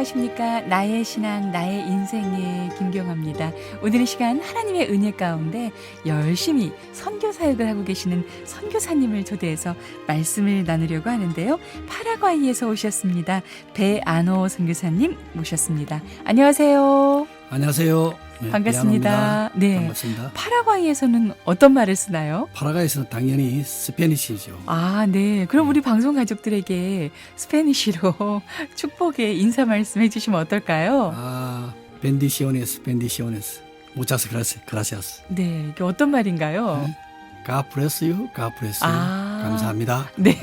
안녕하십니까. 나의 신앙, 나의 인생의 김경아입니다. 오늘 이 시간 하나님의 은혜 가운데 열심히 선교 사역을 하고 계시는 선교사님을 초대해서 말씀을 나누려고 하는데요. 파라과이에서 오셨습니다. 배아노 선교사님 모셨습니다. 안녕하세요. 안녕하세요. 네, 반갑습니다. 네. 반갑습니다. 파라과이에서는 어떤 말을 쓰나요? 파라과이에서는 당연히 스페니시죠. 아, 네. 그럼 우리 방송 가족들에게 스페니쉬로 축복의 인사 말씀 해주시면 어떨까요? 벤디시오네스, 벤디시오네스. 무차스 그라시아스. 네. 이게 어떤 말인가요? 네. God bless you, God bless you. 감사합니다. 네.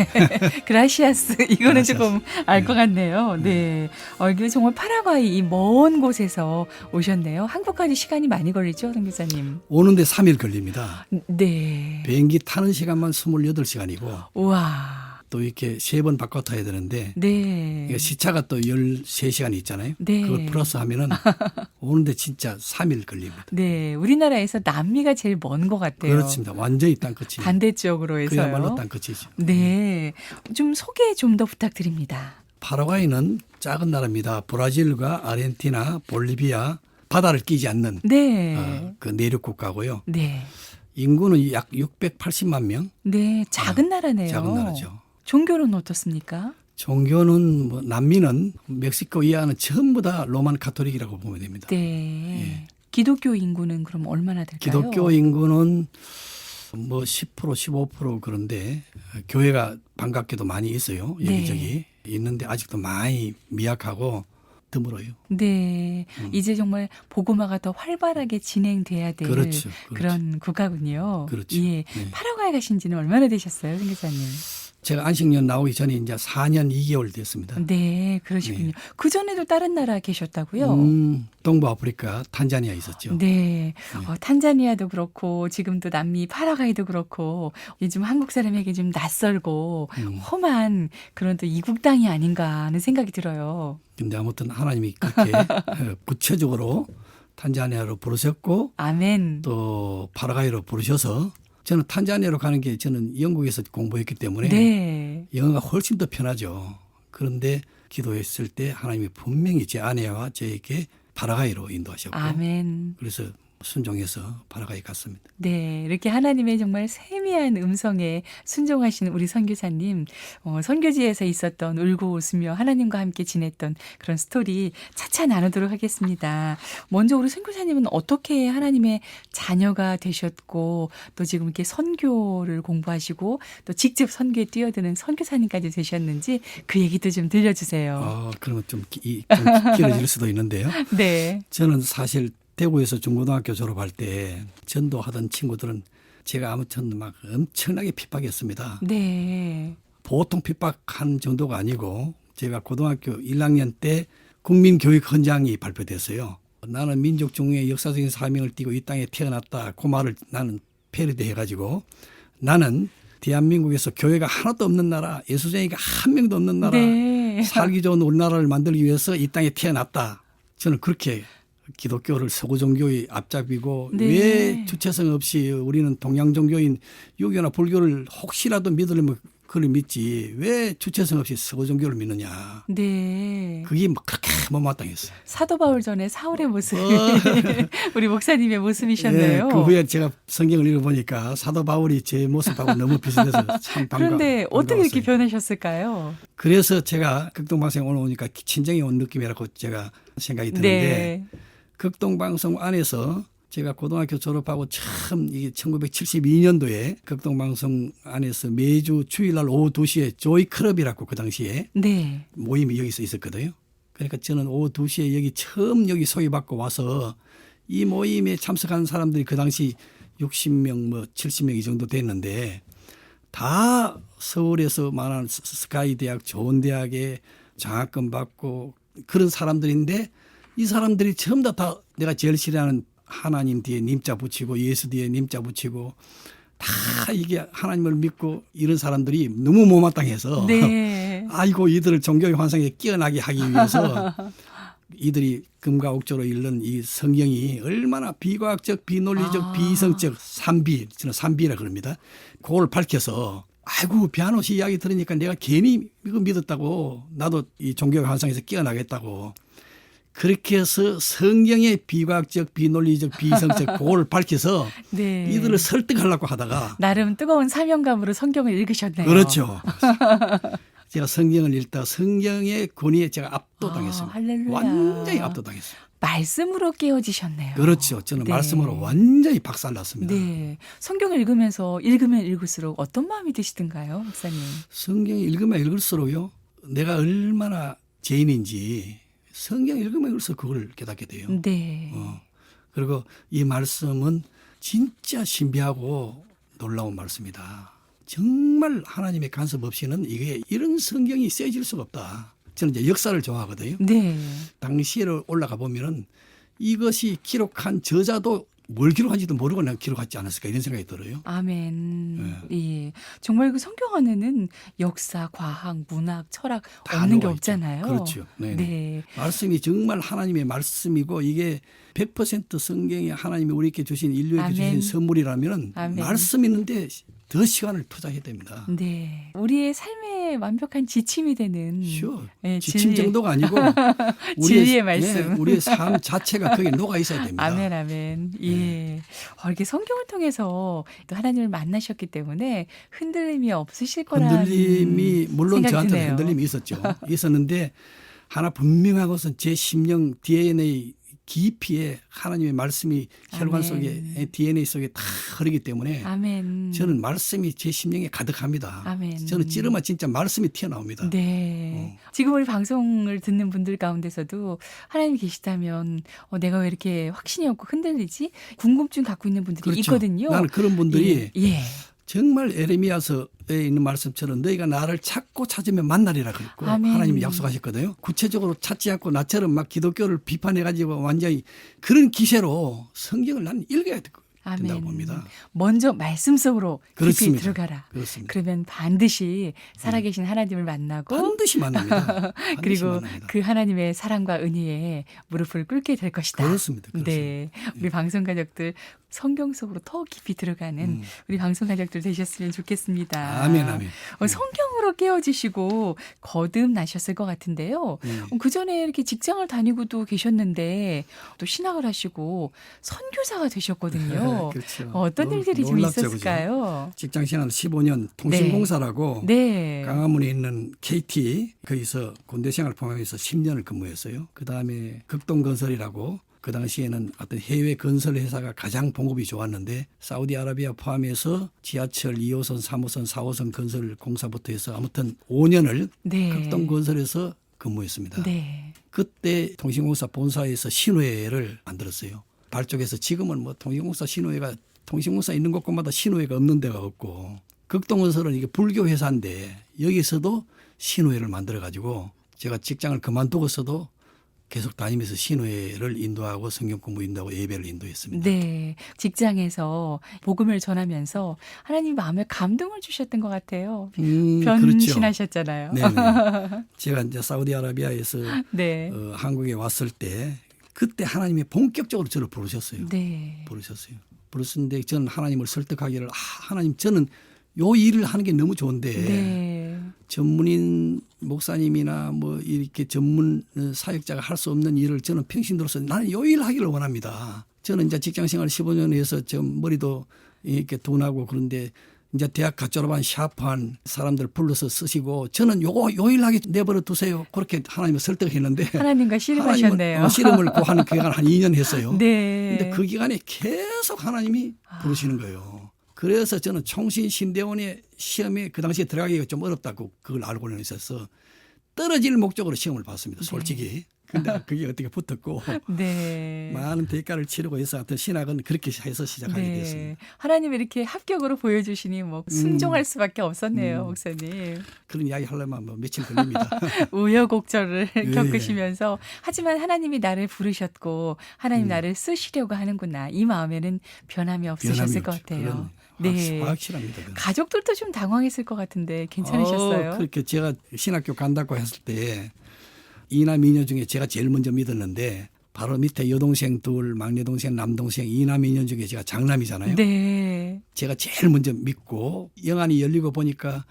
그라시아스. 이거는 그라시아스. 조금 알 것 같네요. 네. 이게 정말 파라과이 이 먼 곳에서 오셨네요. 한국까지 시간이 많이 걸리죠, 선교사님? 오는데 3일 걸립니다. 네. 비행기 타는 시간만 28시간이고 우와. 또 이렇게 3번 바꿔 타야 되는데 네. 시차가 또 13시간이 있잖아요. 네. 그걸 플러스 하면은 오는데 진짜 3일 걸립니다. 네. 우리나라에서 남미가 제일 먼 것 같아요. 그렇습니다. 완전히 땅끝이. 반대쪽으로 해서요. 그야말로 땅끝이죠. 네. 좀 소개 좀 더 부탁드립니다. 파라과이는 작은 나라입니다. 브라질과 아르헨티나, 볼리비아 바다를 끼지 않는 네. 그 내륙 국가고요. 네. 인구는 약 680만 명. 네. 작은 나라네요. 작은 나라죠. 종교는 어떻습니까? 종교는 뭐 남미는 멕시코 이하는 전부 다 로만 가톨릭이라고 보면 됩니다. 네. 기독교 인구는 그럼 얼마나 될까요? 기독교 인구는 뭐 10% 15% 그런데 교회가 반갑게도 많이 있어요. 여기저기 있는데 아직도 많이 미약하고 드물어요. 네. 이제 정말 복음화가 더 활발하게 진행돼야 될 그렇죠. 그런 국가군요. 그렇죠. 예. 네. 파라과이 가신 지는 얼마나 되셨어요, 선교사님? 제가 안식년 나오기 전에 이제 4년 2개월 됐습니다. 네, 그러시군요. 네. 그 전에도 다른 나라 계셨다고요? 동부 아프리카 탄자니아 있었죠. 네. 탄자니아도 그렇고 지금도 남미 파라과이도 그렇고 요즘 한국 사람에게 좀 낯설고 험한 그런 또 이국 땅이 아닌가 하는 생각이 들어요. 근데 아무튼 하나님이 그렇게 구체적으로 탄자니아로 부르셨고 아멘. 또 파라과이로 부르셔서 저는 탄자니아로 가는 게 저는 영국에서 공부했기 때문에 네. 영어가 훨씬 더 편하죠. 그런데 기도했을 때 하나님이 분명히 제 아내와 저에게 파라과이로 인도하셨고 아멘. 그래서 순종해서 파라과이 갔습니다. 네, 이렇게 하나님의 정말 세미한 음성에 순종하시는 우리 선교사님, 선교지에서 있었던 울고 웃으며 하나님과 함께 지냈던 그런 스토리 차차 나누도록 하겠습니다. 먼저 우리 선교사님은 어떻게 하나님의 자녀가 되셨고 또 지금 이렇게 선교를 공부하시고 또 직접 선교에 뛰어드는 선교사님까지 되셨는지 그 얘기도 좀 들려주세요. 그러면 좀 길어질 수도 있는데요. 네. 저는 사실 대구에서 중고등학교 졸업할 때 전도하던 친구들은 제가 아무튼 막 엄청나게 핍박했습니다. 네. 보통 핍박한 정도가 아니고 제가 고등학교 1학년 때 국민교육헌장이 발표됐어요. 나는 민족 중에 역사적인 사명을 띠고 이 땅에 태어났다. 그 말을 나는 패러디 해가지고 나는 대한민국에서 교회가 하나도 없는 나라, 예수쟁이가 한 명도 없는 나라, 네. 살기 좋은 우리나라를 만들기 위해서 이 땅에 태어났다. 저는 그렇게 기독교를 서구 종교의 앞잡이고 네. 왜 주체성 없이 우리는 동양 종교인 유교나 불교를 혹시라도 믿으려면 그걸 믿지 왜 주체성 없이 서구 종교를 믿느냐. 네. 그게 막 그렇게 못마땅했어요. 사도 바울 전에 사울의 모습, 우리 목사님의 모습이셨네요. 네, 그 후에 제가 성경을 읽어보니까 사도 바울이 제 모습하고 너무 비슷해서 참 그런데 어떻게 이렇게 반가웠어요. 변하셨을까요? 그래서 제가 극동방송에 오니까 친정에 온 느낌이라고 제가 생각이 드는데 네. 극동방송 안에서 제가 고등학교 졸업하고 처음 이게 1972년도에 극동방송 안에서 매주 주일날 오후 2시에 조이클럽이라고 그 당시에 네. 모임이 여기서 있었거든요. 그러니까 저는 오후 2시에 여기 처음 여기 소개받고 와서 이 모임에 참석한 사람들이 그 당시 60명 뭐 70명 이 정도 됐는데 다 서울에서 말하는 스카이 대학 좋은 대학에 장학금 받고 그런 사람들인데 이 사람들이 전부 다 내가 제일 싫어하는 하나님 뒤에 님자 붙이고 예수 뒤에 님자 붙이고 다 이게 하나님을 믿고 이런 사람들이 너무 못마땅해서 네. 아이고 이들을 종교의 환상에 끼어나게 하기 위해서 이들이 금과 옥조로 읽는 이 성경이 얼마나 비과학적, 비논리적, 비이성적 삼비, 저는 삼비라 그럽니다. 그걸 밝혀서 아이고 비아노 씨 이야기 들으니까 내가 괜히 이거 믿었다고 나도 이 종교의 환상에서 끼어나겠다고 그렇게 해서 성경의 비과학적, 비논리적, 비이성적 그걸 밝혀서 네. 이들을 설득하려고 하다가 나름 뜨거운 사명감으로 성경을 읽으셨네요. 그렇죠. 제가 성경을 읽다 성경의 권위에 제가 압도당했습니다. 할렐루야. 완전히 압도당했어요. 말씀으로 깨어지셨네요. 그렇죠. 저는 네. 말씀으로 완전히 박살났습니다. 네. 성경을 읽으면서 읽으면 읽을수록 어떤 마음이 드시던가요, 목사님? 성경 읽으면 읽을수록요. 내가 얼마나 죄인인지 성경 읽으면 읽을수록 그걸 깨닫게 돼요. 네. 그리고 이 말씀은 진짜 신비하고 놀라운 말씀이다. 정말 하나님의 간섭 없이는 이게 이런 성경이 쓰여질 수가 없다. 저는 이제 역사를 좋아하거든요. 네. 당시에 올라가 보면은 이것이 기록한 저자도 뭘 기록한지도 모르고 내가 기록하지 않았을까 이런 생각이 들어요. 아멘. 예. 정말 그 성경 안에는 역사, 과학, 문학, 철학 다 없는 게 녹아 있죠. 없잖아요. 그렇죠. 네네. 네. 말씀이 정말 하나님의 말씀이고 이게 100% 성경이 하나님이 우리에게 주신 인류에게 아멘. 주신 선물이라면 아멘. 말씀 있는데 더 시간을 투자해야 됩니다. 네. 우리의 삶의 완벽한 지침이 되는 쉬워. 네, 지침 진리. 정도가 아니고 진리의 말씀. 우리의 삶 자체가 거기에 녹아 있어야 됩니다. 아멘, 아멘. 예. 이렇게 성경을 통해서 또 하나님을 만나셨기 때문에 흔들림이 없으실 거라는 흔들림이 물론 생각이 저한테는 드네요. 흔들림이 있었죠. 있었는데 하나 분명한 것은 제 심령 DNA 깊이에 하나님의 말씀이 혈관 아멘. 속에 DNA 속에 다 흐르기 때문에 아멘. 저는 말씀이 제 심령에 가득합니다. 아멘. 저는 찌르면 진짜 말씀이 튀어나옵니다. 네. 지금 우리 방송을 듣는 분들 가운데서도 하나님이 계시다면 내가 왜 이렇게 확신이 없고 흔들리지? 궁금증 갖고 있는 분들이 그렇죠. 있거든요. 나는 그런 분들이 예. 예. 정말 에레미야서에 있는 말씀처럼 너희가 나를 찾고 찾으면 만나리라 그랬고 아멘. 하나님이 약속하셨거든요. 구체적으로 찾지 않고 나처럼 막 기독교를 비판해가지고 완전히 그런 기세로 성경을 나는 읽어야 된다고 아멘. 봅니다. 먼저 말씀 속으로 깊이 그렇습니다. 들어가라. 그렇습니다. 그러면 반드시 살아계신 하나님을 만나고 반드시 만납니다. 반드시 그리고 만납니다. 그 하나님의 사랑과 은혜에 무릎을 꿇게 될 것이다. 그렇습니다. 그렇습니다. 네. 우리 방송 가족들 성경 속으로 더 깊이 들어가는 우리 방송 가족들 되셨으면 좋겠습니다. 아멘, 아멘. 성경으로 깨어지시고 거듭나셨을 것 같은데요. 그 전에 이렇게 직장을 다니고도 계셨는데 또 신학을 하시고 선교사가 되셨거든요. 그렇죠. 어떤 일들이 좀 놀랍죠, 있었을까요? 직장 생활 15년 통신공사라고 네. 강화문에 있는 KT 거기서 군대 생활 포함해서 10년을 근무했어요. 그다음에 극동건설이라고 그 당시에는 어떤 해외 건설 회사가 가장 봉급이 좋았는데 사우디아라비아 포함해서 지하철 2호선, 3호선, 4호선 건설 공사부터 해서 아무튼 5년을 네. 극동건설에서 근무했습니다. 네. 그때 통신공사 본사에서 신호회를 만들었어요. 발족해서 지금은 뭐 통신공사 신호회가 통신공사 있는 곳곳마다 신호회가 없는 데가 없고 극동건설은 이게 불교 회사인데 여기서도 신호회를 만들어 가지고 제가 직장을 그만두고서도 계속 다니면서 신호회를 인도하고 성경 공부 인도하고 예배를 인도했습니다. 네. 직장에서 복음을 전하면서 하나님 마음에 감동을 주셨던 것 같아요. 변신하셨잖아요. 그렇죠. 네네. 제가 이제 사우디아라비아에서 네. 한국에 왔을 때 그때 하나님이 본격적으로 저를 부르셨어요. 네. 부르셨는데 저는 하나님을 설득하기를 하나님 저는 요 일을 하는 게 너무 좋은데 네. 전문인 목사님이나 뭐 이렇게 전문 사역자가 할 수 없는 일을 저는 평신 들어서 나는 요 일을 하기를 원합니다. 저는 이제 직장 생활 15년 해서 좀 머리도 이렇게 둔하고 그런데 이제 대학 갓 졸업한 샤프한 사람들 불러서 쓰시고 저는 요 일 하게 내버려 두세요. 그렇게 하나님을 설득했는데 하나님과 씨름하셨네요. 씨름을 고하는 기간 한 2년 했어요. 네. 근데 그 기간에 계속 하나님이 부르시는 거예요. 그래서 저는 총신신대원의 시험에 그 당시에 들어가기가 좀 어렵다고 그걸 알고는 있어서 떨어질 목적으로 시험을 봤습니다. 솔직히. 근데 그게 어떻게 붙었고 네. 많은 대가를 치르고 해서 하여튼 신학은 그렇게 해서 시작하게 네. 됐습니다. 하나님이 이렇게 합격으로 보여주시니 뭐 순종할 수밖에 없었네요, 목사님. 그런 이야기 하려면 뭐 며칠 걸립니다. 우여곡절을 예. 겪으시면서 하지만 하나님이 나를 부르셨고 하나님 나를 쓰시려고 하는구나. 이 마음에는 변함이 없으셨을 것 같아요. 네. 확실합니다. 그건. 가족들도 좀 당황했을 것 같은데 괜찮으셨어요? 그렇게 제가 신학교 간다고 했을 때 이남 이녀 중에 제가 제일 먼저 믿었는데 바로 밑에 여동생 둘, 막내 동생, 남동생 이남 이녀 중에 제가 장남이잖아요. 네. 제가 제일 먼저 믿고 영안이 열리고 보니까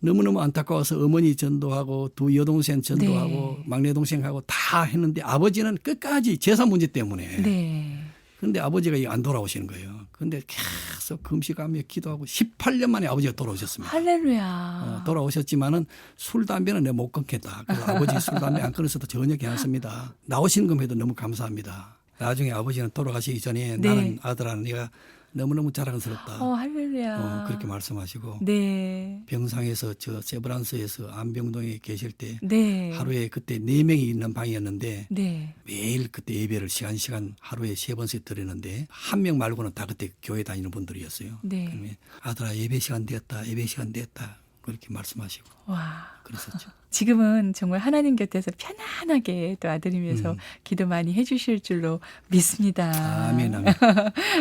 너무너무 안타까워서 어머니 전도하고 두 여동생 전도하고 네. 막내 동생하고 다 했는데 아버지는 끝까지 재산 문제 때문에. 네. 그런데 아버지가 안 돌아오시는 거예요. 그런데 계속 금식하며 기도하고 18년 만에 아버지가 돌아오셨습니다. 할렐루야. 돌아오셨지만은 술 담배는 내가 못 끊겠다. 그래서 아버지 술 담배 안 끊어서도 전혀 괜찮습니다. 나오시는 것에도 너무 감사합니다. 나중에 아버지는 돌아가시기 전에 네. 나는 아들아 네가 너무너무 자랑스럽다. 할렐루야. 그렇게 말씀하시고 네. 병상에서 저 세브란스에서 안병동에 계실 때 네. 하루에 그때 4명이 있는 방이었는데 네. 매일 그때 예배를 시간 하루에 3번씩 드리는데 한 명 말고는 다 그때 교회 다니는 분들이었어요. 네. 그러면 아들아 예배 시간 되었다. 예배 시간 되었다. 그렇게 말씀하시고 와. 그랬었죠. 지금은 정말 하나님 곁에서 편안하게 또 아들이면서 기도 많이 해주실 줄로 믿습니다. 아멘, 아멘.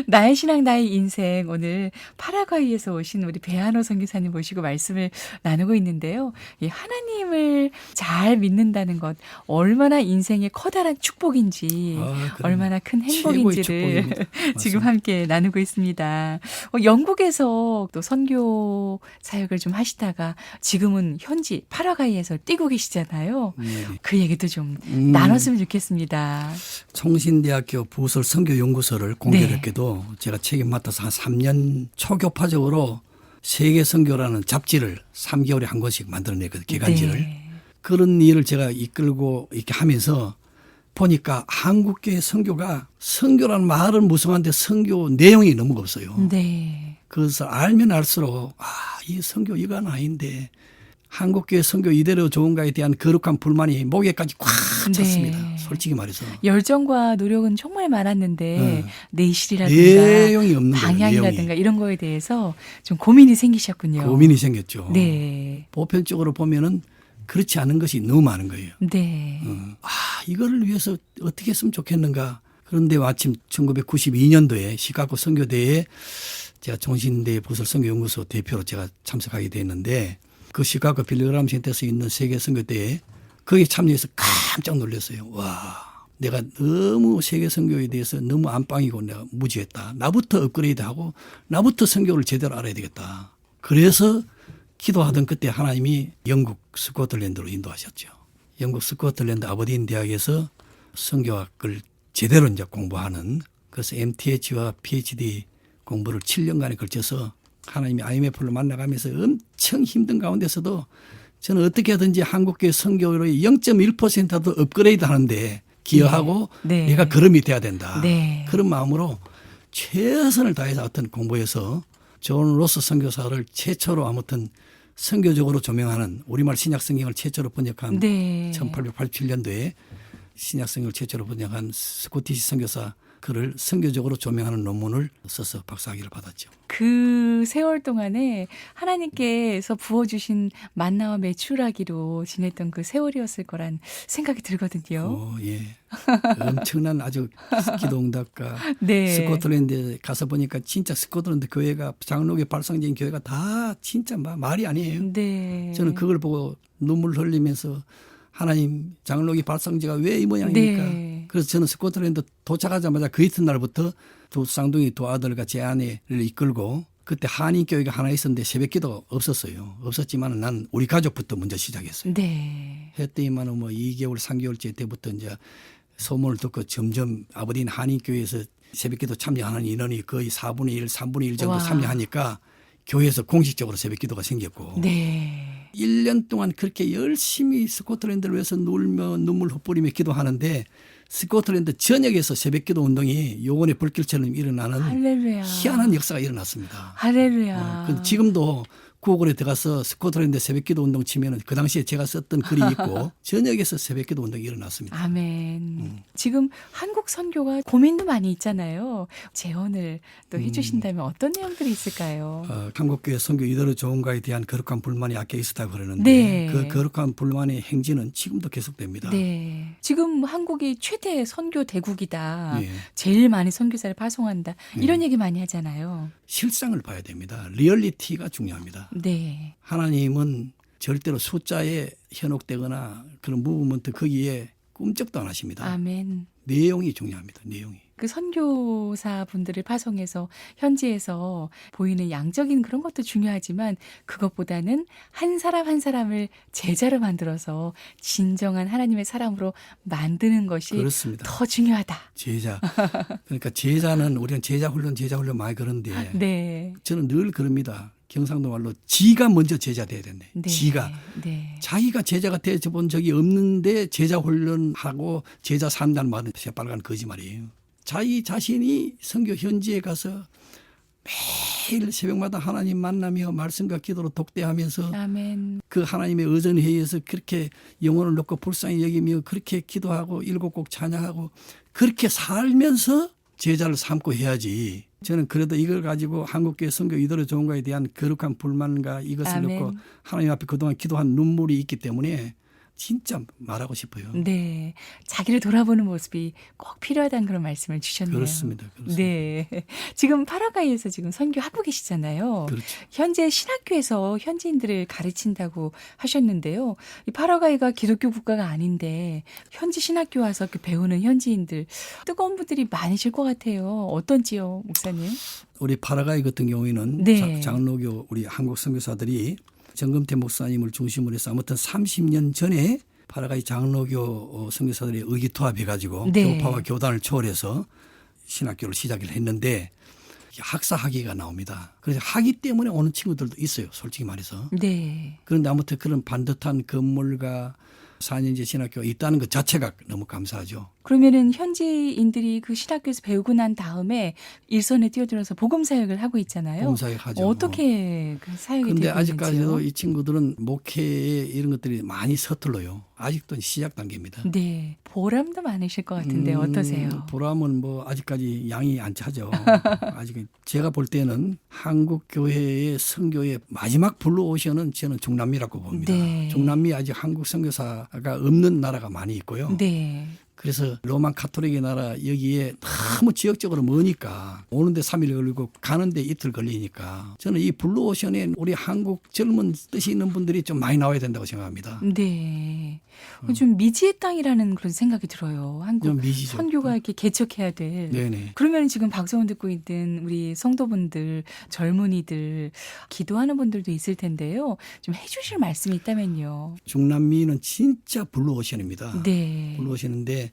나의 신앙, 나의 인생. 오늘 파라과이에서 오신 우리 배한호 선교사님 모시고 말씀을 나누고 있는데요. 이 하나님을 잘 믿는다는 것 얼마나 인생의 커다란 축복인지 그럼요. 얼마나 큰 최고의 행복인지를 축복입니다. 지금 함께 나누고 있습니다. 영국에서 또 선교 사역을 좀 하시다가 지금은 현지 파라과이에서 뛰고 계시잖아요. 네. 그 얘기도 좀 나눴으면 좋겠습니다. 총신대학교 부설 선교연구소를 공교롭게도 제가 책임 맡아서 한 3년 초교파적으로 세계 선교라는 잡지를 3개월에 한 권씩 만들어내거든요. 개간지를. 네. 그런 일을 제가 이끌고 이렇게 하면서 보니까 한국교회 선교가 선교라는 말은 무성한데 선교 내용이 너무 없어요. 네. 그래서 알면 알수록 이 선교 이건 아닌데 한국교회 선교 이대로 좋은가에 대한 거룩한 불만이 목에까지 꽉 찼습니다. 네. 솔직히 말해서. 열정과 노력은 정말 많았는데 내실이라든가 내용이 없는 거예요. 방향이라든가 내용이. 이런 거에 대해서 좀 고민이 생기셨군요. 고민이 생겼죠. 네. 보편적으로 보면은 그렇지 않은 것이 너무 많은 거예요. 네. 이거를 위해서 어떻게 했으면 좋겠는가. 그런데 마침 1992년도에 시카고 선교대회에 제가 종신대 부설 선교연구소 대표로 제가 참석하게 됐는데 그 시카고 빌리그람 센터에서 있는 세계 선교대회에 거기에 참여해서 깜짝 놀랐어요. 와, 내가 너무 세계 선교에 대해서 너무 안방이고 내가 무지했다. 나부터 업그레이드하고 나부터 선교를 제대로 알아야 되겠다. 그래서 기도하던 그때 하나님이 영국 스코틀랜드로 인도하셨죠. 영국 스코틀랜드 아버딘 대학에서 선교학을 제대로 이제 공부하는 그래서 MTH와 PhD 공부를 7년간에 걸쳐서 하나님이 IMF를 만나가면서 엄청 힘든 가운데서도 저는 어떻게 하든지 한국교회 선교의 0.1%도 업그레이드 하는데 기여하고 네. 내가 걸음이 돼야 된다. 네. 그런 마음으로 최선을 다해서 어떤 공부해서 존 로스 선교사를 최초로 아무튼 선교적으로 조명하는 우리말 신약 성경을 최초로 번역한 네. 1887년도에 신약 성경을 최초로 번역한 스코티시 선교사 그를 선교적으로 조명하는 논문을 써서 박사학위를 받았죠. 그 세월 동안에 하나님께서 부어주신 만나와 메추라기로 지냈던 그 세월이었을 거란 생각이 들거든요. 예. 엄청난 아주 기도응답과 네. 스코틀랜드에 가서 보니까 진짜 스코틀랜드 교회가 장로교 발상적인 교회가 다 진짜 말이 아니에요. 네. 저는 그걸 보고 눈물 흘리면서 하나님 장로교 발상지가 왜 이 모양입니까? 네. 그래서 저는 스코틀랜드 도착하자마자 그 이튿날부터 두 쌍둥이 두 아들과 제 아내를 이끌고 그때 한인교회가 하나 있었는데 새벽기도 없었어요. 없었지만 난 우리 가족부터 먼저 시작했어요. 네. 했더니만 뭐 2개월 3개월째 때부터 이제 소문을 듣고 점점 아버딘 한인교회에서 새벽기도 참여하는 인원이 거의 4분의 1, 3분의 1 정도 와. 참여하니까 교회에서 공식적으로 새벽기도가 생겼고 네. 1년 동안 그렇게 열심히 스코틀랜드를 위해서 놀며 눈물 흩뿌리며 기도하는데 스코틀랜드 전역에서 새벽기도 운동이 요원의 불길처럼 일어나는 할렐루야. 희한한 역사가 일어났습니다. 할렐루야. 근데 지금도 구글에 들어가서 스코틀랜드 새벽기도 운동 치면은 그 당시에 제가 썼던 글이 있고 전역에서 새벽기도 운동이 일어났습니다. 아멘. 지금 한국 선교가 고민도 많이 있잖아요. 재언을 또 해주신다면 어떤 내용들이 있을까요? 한국교회 선교 이대로 좋은가에 대한 거룩한 불만이 아껴 있었다고 그러는데 네. 그 거룩한 불만의 행진은 지금도 계속됩니다. 네. 지금 한국이 최대 선교 대국이다. 예. 제일 많이 선교사를 파송한다. 이런 얘기 많이 하잖아요. 실상을 봐야 됩니다. 리얼리티가 중요합니다. 네. 하나님은 절대로 숫자에 현혹되거나 그런 무브먼트 거기에 꿈쩍도 안 하십니다. 아멘. 내용이 중요합니다. 내용이. 그 선교사 분들을 파송해서 현지에서 보이는 양적인 그런 것도 중요하지만 그것보다는 한 사람 한 사람을 제자로 만들어서 진정한 하나님의 사람으로 만드는 것이 그렇습니다. 더 중요하다. 제자. 그러니까 제자는 우리는 제자 훈련 많이 그러는데 네. 저는 늘 그럽니다. 경상도 말로 지가 먼저 제자 돼야 된대. 네. 지가. 네. 자기가 제자가 돼본 적이 없는데 제자 훈련하고 제자 산다는 말은 새빨간 거짓말이에요. 자기 자신이 선교 현지에 가서 매일 새벽마다 하나님 만나며 말씀과 기도로 독대하면서 아멘. 그 하나님의 의전회의에서 그렇게 영혼을 놓고 불쌍히 여기며 그렇게 기도하고 일곱 곡 찬양하고 그렇게 살면서 제자를 삼고 해야지. 저는 그래도 이걸 가지고 한국교회 선교 이대로 좋은 거에 대한 거룩한 불만과 이것을 아멘. 놓고 하나님 앞에 그동안 기도한 눈물이 있기 때문에 진짜 말하고 싶어요. 네. 자기를 돌아보는 모습이 꼭 필요하다는 그런 말씀을 주셨네요. 그렇습니다. 네. 지금 파라과이에서 지금 선교하고 계시잖아요. 그렇죠. 현재 신학교에서 현지인들을 가르친다고 하셨는데요. 이 파라과이가 기독교 국가가 아닌데 현지 신학교 와서 그 배우는 현지인들 뜨거운 분들이 많으실 것 같아요. 어떤지요, 목사님? 우리 파라과이 같은 경우에는 네. 장로교 우리 한국 선교사들이 정금태 목사님을 중심으로 해서 아무튼 30년 전에 파라과이 장로교 선교사들이 의기투합해가지고 네. 교파와 교단을 초월해서 신학교를 시작을 했는데 학사 학위가 나옵니다. 그래서 학위 때문에 오는 친구들도 있어요. 솔직히 말해서. 네. 그런데 아무튼 그런 반듯한 건물과 4년제 신학교가 있다는 것 자체가 너무 감사하죠. 그러면은 현지인들이 그 신학교에서 배우고 난 다음에 일선에 뛰어들어서 복음 사역을 하고 있잖아요. 봉사역 하죠. 어떻게 그 사역이 그런데 되고 아직까지도 있는지요? 이 친구들은 목회에 이런 것들이 많이 서툴러요. 아직도 시작 단계입니다. 네, 보람도 많으실 것 같은데 어떠세요? 보람은 뭐 아직까지 양이 안 차죠. 아직 제가 볼 때는 한국 교회의 선교의 마지막 블루오션은 저는 중남미라고 봅니다. 네. 중남미 아직 한국 선교사가 없는 나라가 많이 있고요. 네, 그래서 로만 카톨릭의 나라 여기에 너무 지역적으로 머니까 오는데 3일 걸리고 가는데 이틀 걸리니까 저는 이 블루오션에 우리 한국 젊은 뜻이 있는 분들이 좀 많이 나와야 된다고 생각합니다. 네. 좀 미지의 땅이라는 그런 생각이 들어요. 한국 좀 미지죠. 선교가 이렇게 개척해야 될. 네네. 그러면 지금 방송을 듣고 있는 우리 성도분들, 젊은이들, 기도하는 분들도 있을 텐데요. 좀 해주실 말씀이 있다면요. 중남미는 진짜 블루오션입니다. 네. 블루오션인데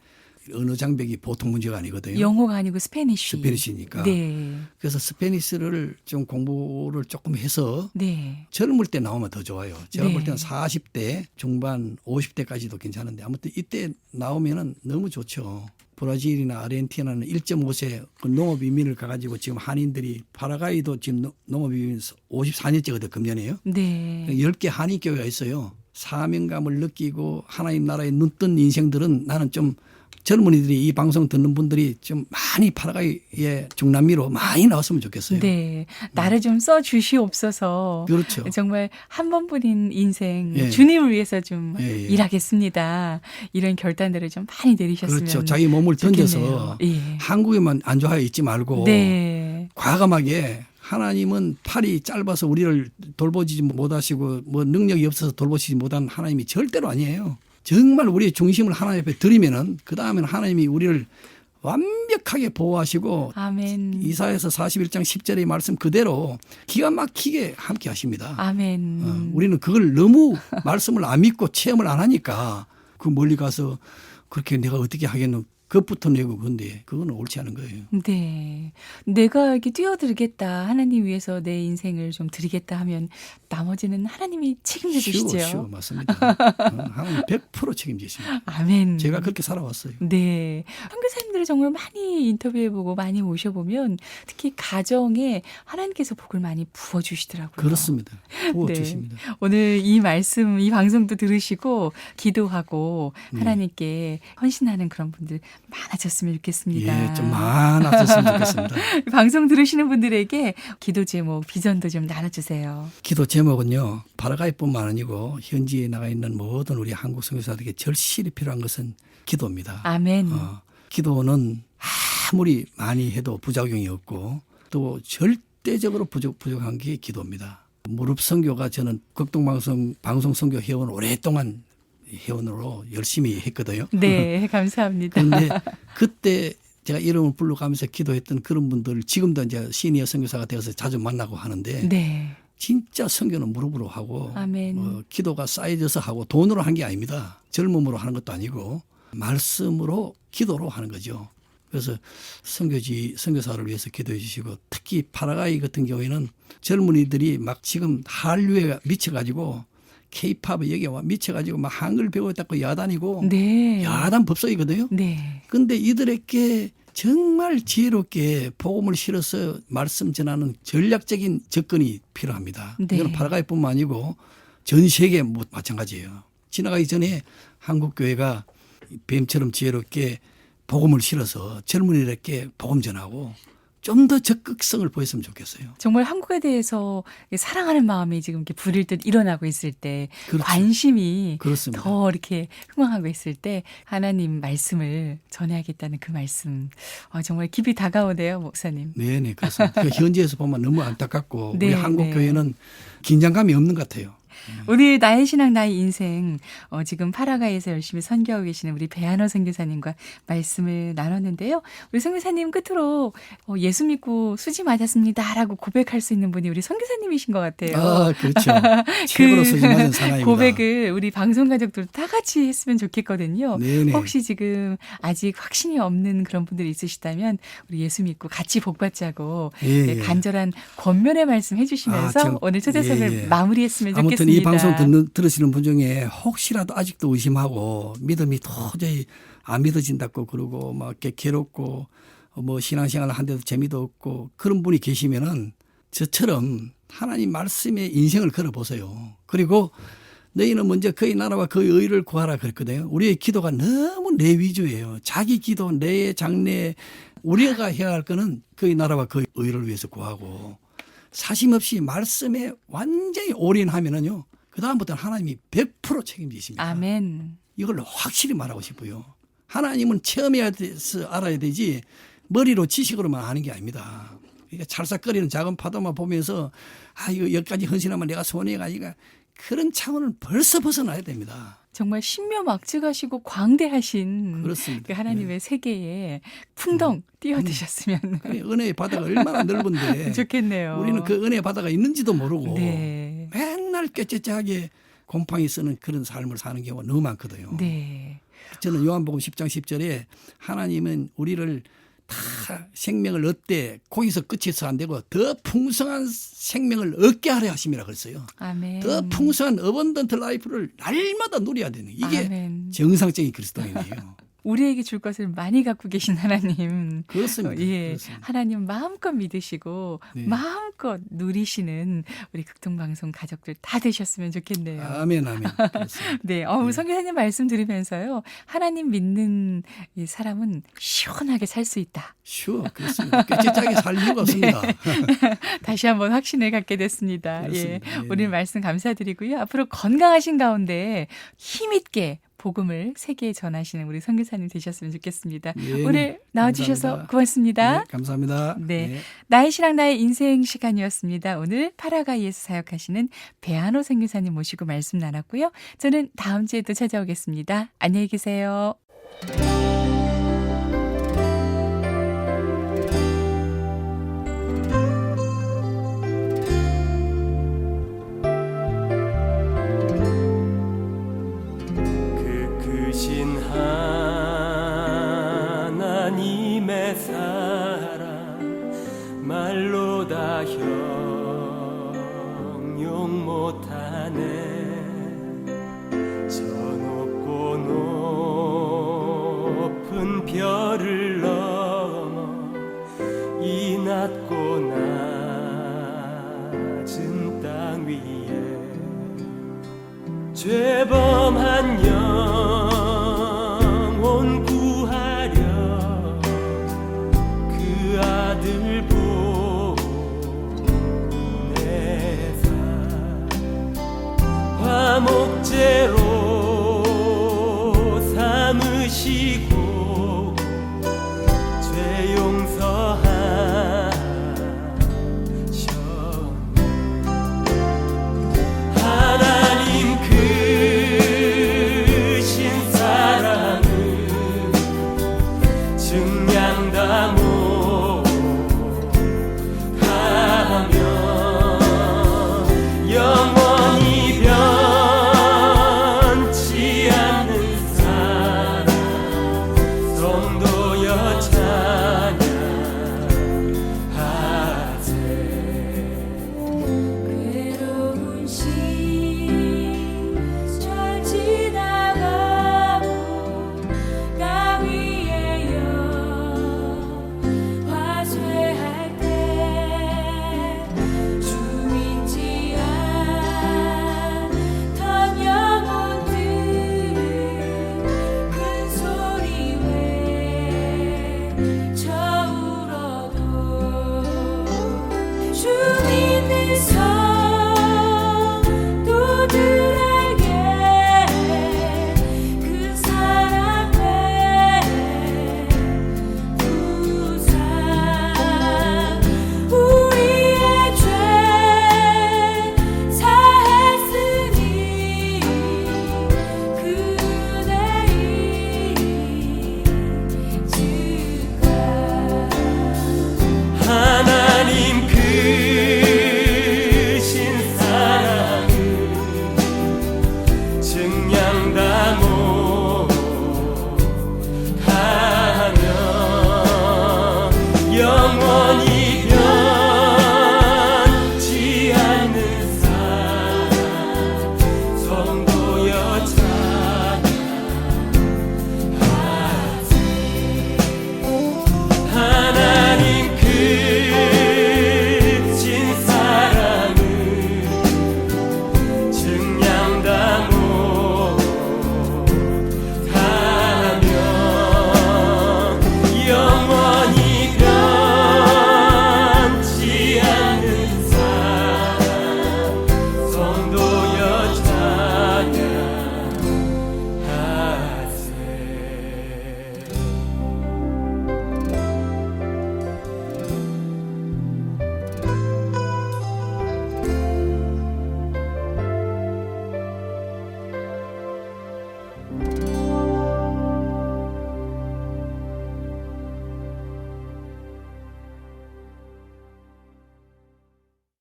언어 장벽이 보통 문제가 아니거든요. 영어가 아니고 스페니쉬. 스페니시니까. 네. 그래서 스페니스를 좀 공부를 조금 해서 네. 젊을 때 나오면 더 좋아요. 제가 네. 볼 때는 40대 중반 50대까지도 괜찮은데 아무튼 이때 나오면은 너무 좋죠. 브라질이나 아르헨티나는 1.5세 그 농업 이민을 가가지고 지금 한인들이 파라과이도 지금 농업 이민 54년째거든 금년에요. 네. 10개 한인교회가 있어요. 사명감을 느끼고 하나님 나라에 눈뜬 인생들은 나는 좀 젊은이들이 이 방송 듣는 분들이 좀 많이 파라과이의 중남미로 많이 나왔으면 좋겠어요. 네. 나를 좀 써 주시옵소서. 그렇죠. 정말 한 번뿐인 인생 예. 주님을 위해서 좀 예, 예. 일하겠습니다. 이런 결단들을 좀 많이 내리셨으면 그렇죠. 자기 몸을 좋겠네요. 던져서 예. 한국에만 안 좋아해 있지 말고 네. 과감하게 하나님은 팔이 짧아서 우리를 돌보지 못하시고 뭐 능력이 없어서 돌보시지 못한 하나님이 절대로 아니에요. 정말 우리의 중심을 하나님 앞에 드리면은 그 다음에는 하나님이 우리를 완벽하게 보호하시고 아멘. 이사야서 41장 10절의 말씀 그대로 기가 막히게 함께 하십니다. 아멘. 우리는 그걸 너무 말씀을 안 믿고 체험을 안 하니까 그 멀리 가서 그렇게 내가 어떻게 하겠노. 그것부터 내고 근데 그건 옳지 않은 거예요. 네. 내가 이렇게 뛰어들겠다. 하나님 위해서 내 인생을 좀 드리겠다 하면 나머지는 하나님이 책임져 주시죠. 쉬워 맞습니다. 하나님 100% 책임지십니다. 아멘. 제가 그렇게 살아왔어요. 네. 선교사님들을 정말 많이 인터뷰해보고 많이 모셔보면 특히 가정에 하나님께서 복을 많이 부어주시더라고요. 그렇습니다. 부어주십니다. 오늘 이 말씀, 이 방송도 들으시고 기도하고 하나님께 헌신하는 그런 분들 많아졌으면 좋겠습니다. 예, 좀 많아졌으면 좋겠습니다. 방송 들으시는 분들에게 기도 제목, 비전도 좀 나눠주세요. 기도 제목은요. 파라과이뿐만 아니고 현지에 나가 있는 모든 우리 한국 선교사들에게 절실히 필요한 것은 기도입니다. 아멘. 기도는 아무리 많이 해도 부작용이 없고 또 절대적으로 부족한 게 기도입니다. 무릎 선교가 저는 극동방송 선교 회원 오랫동안 회원으로 열심히 했거든요. 네, 감사합니다. 그런데 그때 제가 이름을 불러가면서 기도했던 그런 분들 지금도 이제 시니어 선교사가 되어서 자주 만나고 하는데 네. 진짜 선교는 무릎으로 하고 아멘. 기도가 쌓여져서 하고 돈으로 한 게 아닙니다. 젊음으로 하는 것도 아니고 말씀으로 기도로 하는 거죠. 그래서 선교사를 위해서 기도해 주시고 특히 파라과이 같은 경우에는 젊은이들이 막 지금 한류에 미쳐가지고 K-팝에 여기 와 미쳐가지고 막 한글 배우겠다고 야단이고 네. 야단 법석이거든요. 네. 근데 이들에게 정말 지혜롭게 복음을 실어서 말씀 전하는 전략적인 접근이 필요합니다. 네. 이건 파라과이뿐만 아니고 전 세계 마찬가지예요. 지나가기 전에 한국 교회가 뱀처럼 지혜롭게 복음을 실어서 젊은이들에게 복음 전하고 좀 더 적극성을 보였으면 좋겠어요. 정말 한국에 대해서 사랑하는 마음이 지금 이렇게 불일 듯 일어나고 있을 때 그렇죠. 관심이 그렇습니다. 더 이렇게 흥황하고 있을 때 하나님 말씀을 전해야겠다는 그 말씀 정말 깊이 다가오네요, 목사님. 네네 그렇습니다. 현지에서 보면 너무 안타깝고 네, 우리 한국 네. 교회는 긴장감이 없는 것 같아요. 우리 나의 신앙 나의 인생 지금 파라과이에서 열심히 선교하고 계시는 우리 배한호 선교사님과 말씀을 나눴는데요. 우리 선교사님 끝으로 예수 믿고 수지 맞았습니다라고 고백할 수 있는 분이 우리 선교사님이신 것 같아요. 아 그렇죠. 최고로 수지 맞은 사나이입니다. 고백을 우리 방송 가족들 다 같이 했으면 좋겠거든요. 네네. 혹시 지금 아직 확신이 없는 그런 분들이 있으시다면 우리 예수 믿고 같이 복받자고 예, 예. 간절한 권면의 말씀 해주시면서 오늘 초대석을 예, 예. 마무리했으면 좋겠습니다. 아무튼 이 방송 들으시는 분 중에 혹시라도 아직도 의심하고 믿음이 도저히 안 믿어진다고 그러고 막 이렇게 괴롭고 뭐 신앙생활을 하는데도 재미도 없고 그런 분이 계시면은 저처럼 하나님 말씀에 인생을 걸어보세요. 그리고 너희는 먼저 그의 나라와 그의 의를 구하라 그랬거든요. 우리의 기도가 너무 내 위주예요. 자기 기도, 내 장래 우리가 해야 할 거는 그의 나라와 그의 의를 위해서 구하고 사심 없이 말씀에 완전히 올인하면은요. 그다음부터는 하나님이 100% 책임지십니다. 아멘. 이걸 확실히 말하고 싶어요. 하나님은 체험해야 돼서 알아야 되지 머리로 지식으로만 아는 게 아닙니다. 그러니까 찰싹거리는 작은 파도만 보면서 이거 여기까지 헌신하면 내가 소원이가 아니가 그런 차원을 벌써 벗어나야 됩니다. 정말 신묘막측하시고 광대하신 그렇습니다. 그 하나님의 세계에 풍덩 뛰어드셨으면 은혜의 바다가 얼마나 넓은데 좋겠네요. 우리는 그 은혜의 바다가 있는지도 모르고 네. 맨날 꾀째째하게 곰팡이 쓰는 그런 삶을 사는 경우가 너무 많거든요. 네. 저는 요한복음 10장 10절에 하나님은 우리를 다 생명을 얻되 거기서 끝에서 안 되고 더 풍성한 생명을 얻게 하려 하심이라 그랬어요. 아멘. 더 풍성한 어번던트 라이프를 날마다 누려야 되는 이게 아멘. 정상적인 그리스도인이에요. 우리에게 줄 것을 많이 갖고 계신 하나님. 그렇습니다. 예, 그렇습니다. 하나님 마음껏 믿으시고 네. 마음껏 누리시는 우리 극동방송 가족들 다 되셨으면 좋겠네요. 아멘 아멘. 그렇습니다. 네, 선교사님 말씀 들으면서요. 하나님 믿는 이 사람은 시원하게 살 수 있다. 쉬워 그렇습니다. 꾀째짜게 살 이유가 없습니다. 다시 한번 확신을 갖게 됐습니다. 예, 그렇습니다. 예. 오늘 말씀 감사드리고요. 앞으로 건강하신 가운데 힘있게 복음을 세계에 전하시는 우리 선교사님 되셨으면 좋겠습니다. 예, 오늘 나와주셔서 감사합니다. 고맙습니다. 네, 감사합니다. 네. 나의 신앙 나의 인생 시간이었습니다. 오늘 파라과이에서 사역하시는 배한호 선교사님 모시고 말씀 나눴고요. 저는 다음 주에 또 찾아오겠습니다. 안녕히 계세요. 크신 하나님의 사랑 말로 다 형용 못하네. 저 높고 높은 별을 넘어 이 낮고 낮은 땅 위에 죄